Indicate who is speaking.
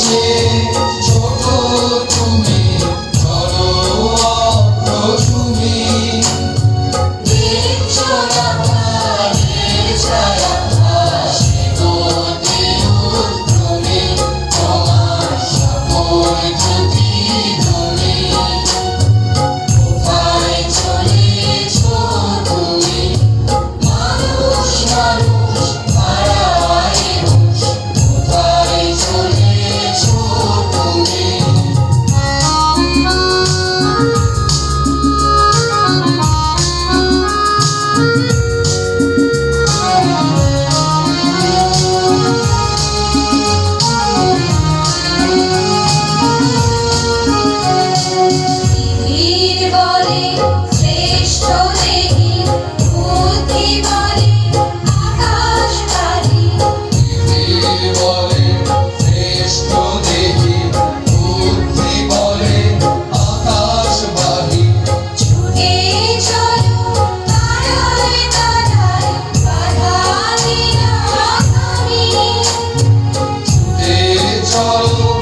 Speaker 1: চেয়ে ছোট তুমি, চলো অপ্রথমী। দেখছো না পায়ের ছায়া ভাসে গতি উদ্যমে, তোমার সাগর প্রতিধ্বনি। কোথায় চলেছো তুমি, মানুষ মানুষ হারায় হুঁশ, কোথায় চলেছো তুমি।
Speaker 2: বীর বলে শ্রেষ্ঠ দেহি, বুদ্ধি বলে আকাশবাণী।
Speaker 1: পৃথিবী বলে শ্রেষ্ঠ দেহি, বুদ্ধি বলে আকাশবাহী।
Speaker 2: ছুটে চলো তারায় তারায়, বাধা দিও না তুমি।
Speaker 1: ছুটে চলো